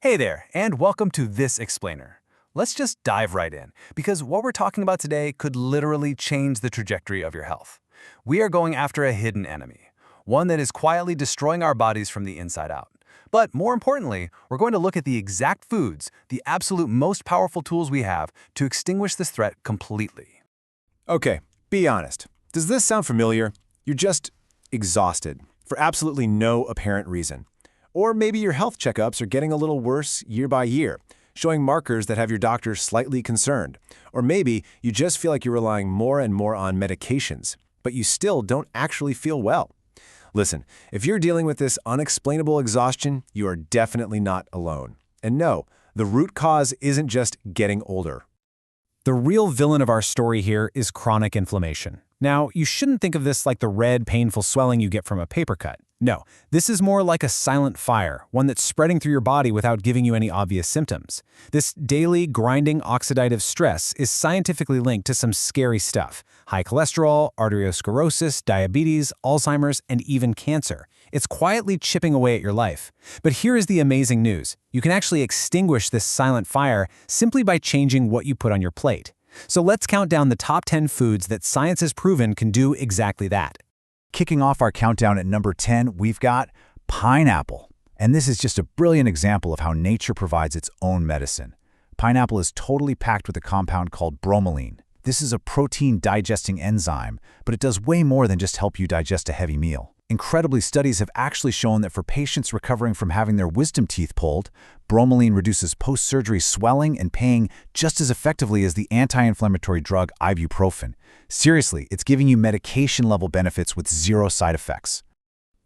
Hey there, and welcome to This Explainer. Let's just dive right in, because what we're talking about today could literally change the trajectory of your health. We are going after a hidden enemy, one that is quietly destroying our bodies from the inside out. But more importantly, we're going to look at the exact foods, the absolute most powerful tools we have to extinguish this threat completely. Okay, be honest. Does this sound familiar? You're just exhausted for absolutely no apparent reason. Or maybe your health checkups are getting a little worse year by year, showing markers that have your doctor slightly concerned. Or maybe you just feel like you're relying more and more on medications, but you still don't actually feel well. Listen, if you're dealing with this unexplainable exhaustion, you are definitely not alone. And no, the root cause isn't just getting older. The real villain of our story here is chronic inflammation. Now, you shouldn't think of this like the red, painful swelling you get from a paper cut. No, this is more like a silent fire, one that's spreading through your body without giving you any obvious symptoms. This daily, grinding oxidative stress is scientifically linked to some scary stuff: high cholesterol, arteriosclerosis, diabetes, Alzheimer's, and even cancer. It's quietly chipping away at your life. But here is the amazing news. You can actually extinguish this silent fire simply by changing what you put on your plate. So let's count down the top 10 foods that science has proven can do exactly that. Kicking off our countdown at number 10, we've got pineapple. And this is just a brilliant example of how nature provides its own medicine. Pineapple is totally packed with a compound called bromelain. This is a protein-digesting enzyme, but it does way more than just help you digest a heavy meal. Incredibly, studies have actually shown that for patients recovering from having their wisdom teeth pulled, bromelain reduces post-surgery swelling and pain just as effectively as the anti-inflammatory drug ibuprofen. Seriously, it's giving you medication-level benefits with zero side effects.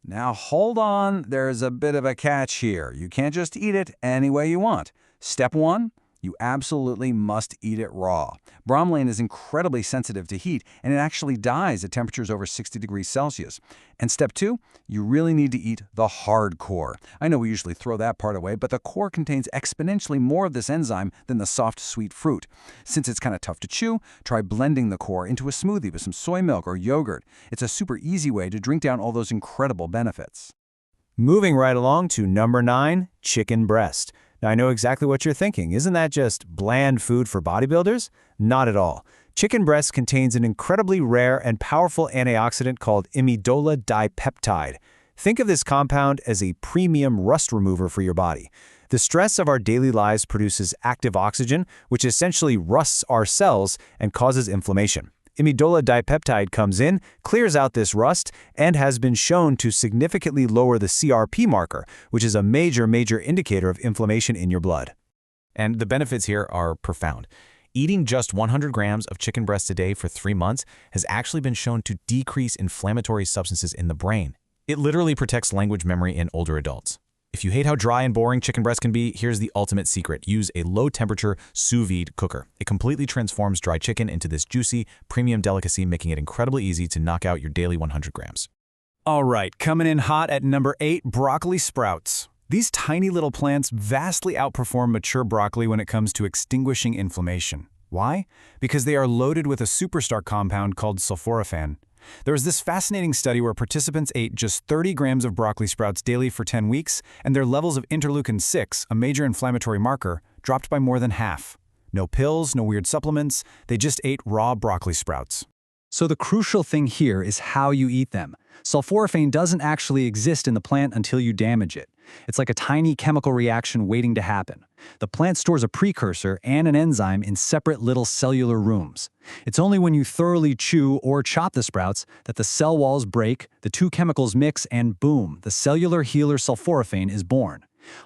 Now hold on, there's a bit of a catch here. You can't just eat it any way you want. Step 1, you absolutely must eat it raw. Bromelain is incredibly sensitive to heat, and it actually dies at temperatures over 60 degrees Celsius. And step 2, you really need to eat the hard core. I know we usually throw that part away, but the core contains exponentially more of this enzyme than the soft, sweet fruit. Since it's kind of tough to chew, try blending the core into a smoothie with some soy milk or yogurt. It's a super easy way to drink down all those incredible benefits. Moving right along to number 9, chicken breast. Now, I know exactly what you're thinking. Isn't that just bland food for bodybuilders? Not at all. Chicken breast contains an incredibly rare and powerful antioxidant called imidola dipeptide. Think of this compound as a premium rust remover for your body. The stress of our daily lives produces active oxygen, which essentially rusts our cells and causes inflammation. Imidola dipeptide comes in, clears out this rust, and has been shown to significantly lower the CRP marker, which is a major indicator of inflammation in your blood. And the benefits here are profound. Eating just 100 grams of chicken breast a day for 3 months has actually been shown to decrease inflammatory substances in the brain. It literally protects language memory in older adults. If you hate how dry and boring chicken breast can be, here's the ultimate secret. Use a low-temperature sous vide cooker. It completely transforms dry chicken into this juicy, premium delicacy, making it incredibly easy to knock out your daily 100 grams. All right, coming in hot at number 8, broccoli sprouts. These tiny little plants vastly outperform mature broccoli when it comes to extinguishing inflammation. Why? Because they are loaded with a superstar compound called sulforaphane. There was this fascinating study where participants ate just 30 grams of broccoli sprouts daily for 10 weeks, and their levels of interleukin-6, a major inflammatory marker, dropped by more than half. No pills, no weird supplements, they just ate raw broccoli sprouts. So the crucial thing here is how you eat them. Sulforaphane doesn't actually exist in the plant until you damage it. It's like a tiny chemical reaction waiting to happen. The plant stores a precursor and an enzyme in separate little cellular rooms. It's only when you thoroughly chew or chop the sprouts that the cell walls break, the two chemicals mix, and boom, the cellular healer sulforaphane is born.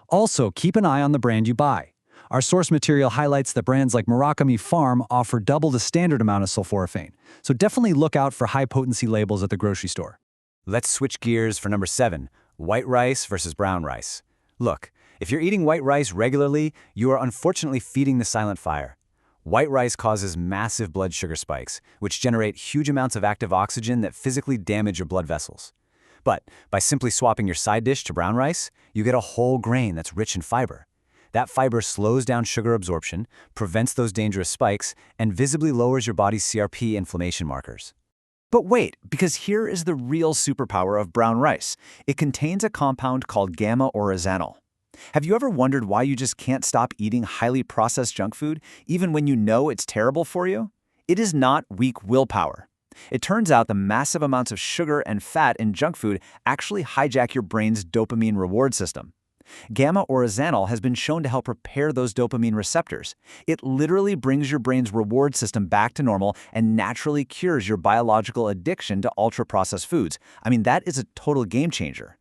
Also, keep an eye on the brand you buy. Our source material highlights that brands like Murakami Farm offer double the standard amount of sulforaphane, so definitely look out for high-potency labels at the grocery store. Let's switch gears for number 7, white rice versus brown rice. Look, if you're eating white rice regularly, you are unfortunately feeding the silent fire. White rice causes massive blood sugar spikes, which generate huge amounts of active oxygen that physically damage your blood vessels. But by simply swapping your side dish to brown rice, you get a whole grain that's rich in fiber. That fiber slows down sugar absorption, prevents those dangerous spikes, and visibly lowers your body's CRP inflammation markers. But wait, because here is the real superpower of brown rice. It contains a compound called gamma-oryzanol. Have you ever wondered why you just can't stop eating highly processed junk food, even when you know it's terrible for you? It is not weak willpower. It turns out the massive amounts of sugar and fat in junk food actually hijack your brain's dopamine reward system. Gamma-oryzanol has been shown to help repair those dopamine receptors. It literally brings your brain's reward system back to normal and naturally cures your biological addiction to ultra-processed foods. I mean, that is a total game changer.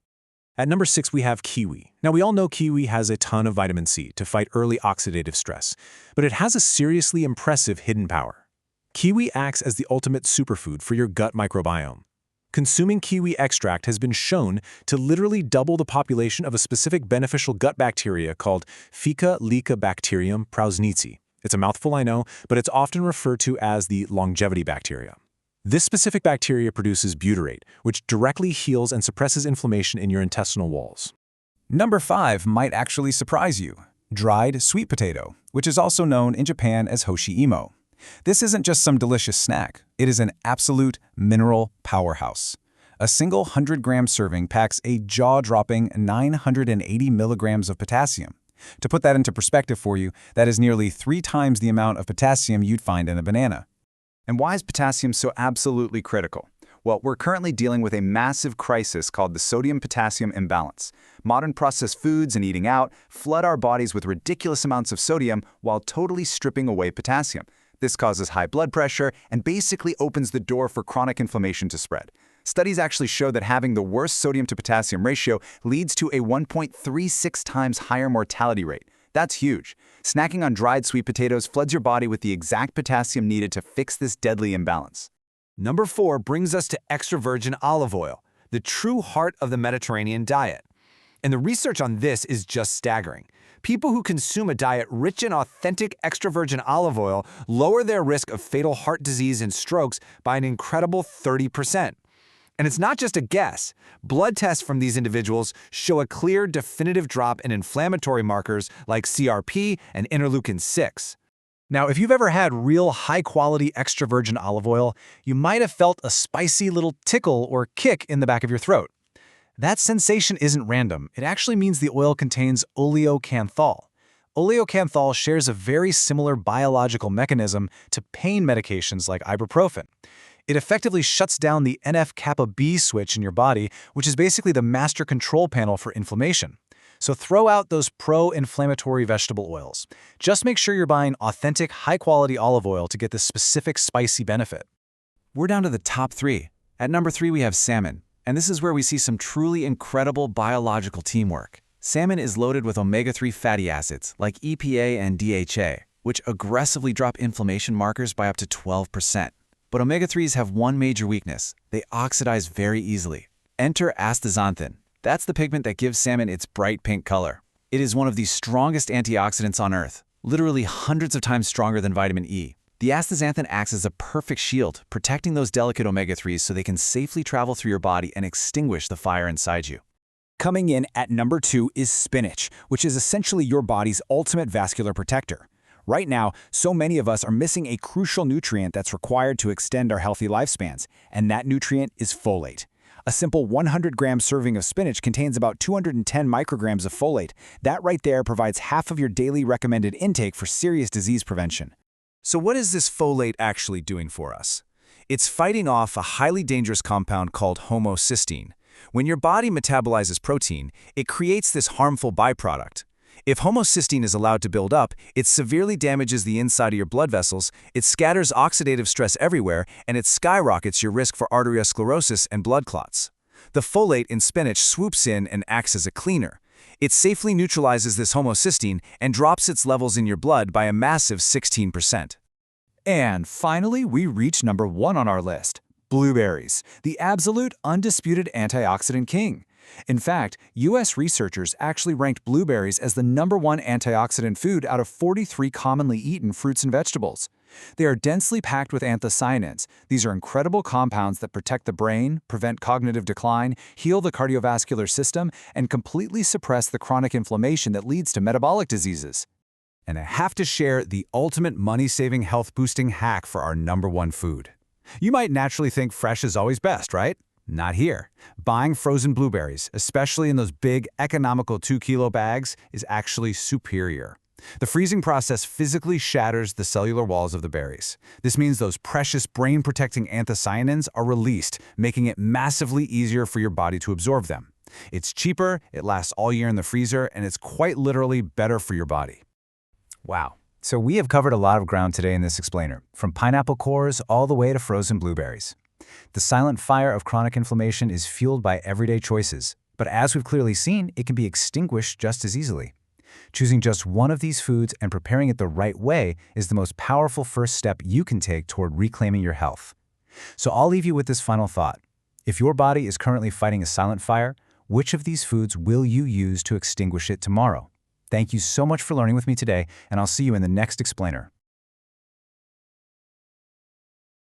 At number 6, we have kiwi. Now, we all know kiwi has a ton of vitamin C to fight early oxidative stress, but it has a seriously impressive hidden power. Kiwi acts as the ultimate superfood for your gut microbiome. Consuming kiwi extract has been shown to literally double the population of a specific beneficial gut bacteria called Ficallicabacterium prausnitzii. It's a mouthful, I know, but it's often referred to as the longevity bacteria. This specific bacteria produces butyrate, which directly heals and suppresses inflammation in your intestinal walls. Number 5 might actually surprise you. Dried sweet potato, which is also known in Japan as hoshi-imo. This isn't just some delicious snack. It is an absolute mineral powerhouse. A single 100-gram serving packs a jaw-dropping 980 milligrams of potassium. To put that into perspective for you, that is nearly 3 times the amount of potassium you'd find in a banana. And why is potassium so absolutely critical? Well, we're currently dealing with a massive crisis called the sodium-potassium imbalance. Modern processed foods and eating out flood our bodies with ridiculous amounts of sodium while totally stripping away potassium. This causes high blood pressure and basically opens the door for chronic inflammation to spread. Studies actually show that having the worst sodium-to-potassium ratio leads to a 1.36 times higher mortality rate. That's huge. Snacking on dried sweet potatoes floods your body with the exact potassium needed to fix this deadly imbalance. Number 4 brings us to extra virgin olive oil, the true heart of the Mediterranean diet. And the research on this is just staggering. People who consume a diet rich in authentic extra virgin olive oil lower their risk of fatal heart disease and strokes by an incredible 30%. And it's not just a guess. Blood tests from these individuals show a clear, definitive drop in inflammatory markers like CRP and interleukin-6. Now, if you've ever had real high-quality extra virgin olive oil, you might have felt a spicy little tickle or kick in the back of your throat. That sensation isn't random. It actually means the oil contains oleocanthal. Oleocanthal shares a very similar biological mechanism to pain medications like ibuprofen. It effectively shuts down the NF-kappa B switch in your body, which is basically the master control panel for inflammation. So throw out those pro-inflammatory vegetable oils. Just make sure you're buying authentic, high-quality olive oil to get this specific spicy benefit. We're down to the top 3. At number 3, we have salmon. And this is where we see some truly incredible biological teamwork. Salmon is loaded with omega-3 fatty acids like EPA and DHA, which aggressively drop inflammation markers by up to 12%. But omega-3s have one major weakness. They oxidize very easily. Enter astaxanthin. That's the pigment that gives salmon its bright pink color. It is one of the strongest antioxidants on Earth, literally hundreds of times stronger than vitamin E. The astaxanthin acts as a perfect shield, protecting those delicate omega-3s so they can safely travel through your body and extinguish the fire inside you. Coming in at number 2 is spinach, which is essentially your body's ultimate vascular protector. Right now, so many of us are missing a crucial nutrient that's required to extend our healthy lifespans, and that nutrient is folate. A simple 100-gram serving of spinach contains about 210 micrograms of folate. That right there provides half of your daily recommended intake for serious disease prevention. So what is this folate actually doing for us? It's fighting off a highly dangerous compound called homocysteine. When your body metabolizes protein, it creates this harmful byproduct. If homocysteine is allowed to build up, it severely damages the inside of your blood vessels, it scatters oxidative stress everywhere, and it skyrockets your risk for arteriosclerosis and blood clots. The folate in spinach swoops in and acts as a cleaner. It safely neutralizes this homocysteine and drops its levels in your blood by a massive 16%. And finally, we reach number 1 on our list, blueberries, the absolute undisputed antioxidant king. In fact, U.S. researchers actually ranked blueberries as the number 1 antioxidant food out of 43 commonly eaten fruits and vegetables. They are densely packed with anthocyanins. These are incredible compounds that protect the brain, prevent cognitive decline, heal the cardiovascular system, and completely suppress the chronic inflammation that leads to metabolic diseases. And I have to share the ultimate money-saving, health-boosting hack for our number 1 food. You might naturally think fresh is always best, right? Not here. Buying frozen blueberries, especially in those big, economical 2-kilo bags, is actually superior. The freezing process physically shatters the cellular walls of the berries. This means those precious brain-protecting anthocyanins are released, making it massively easier for your body to absorb them. It's cheaper, it lasts all year in the freezer, and it's quite literally better for your body. Wow. So we have covered a lot of ground today in this explainer, from pineapple cores all the way to frozen blueberries. The silent fire of chronic inflammation is fueled by everyday choices, but as we've clearly seen, it can be extinguished just as easily. Choosing just one of these foods and preparing it the right way is the most powerful first step you can take toward reclaiming your health. So I'll leave you with this final thought. If your body is currently fighting a silent fire, which of these foods will you use to extinguish it tomorrow? Thank you so much for learning with me today, and I'll see you in the next explainer.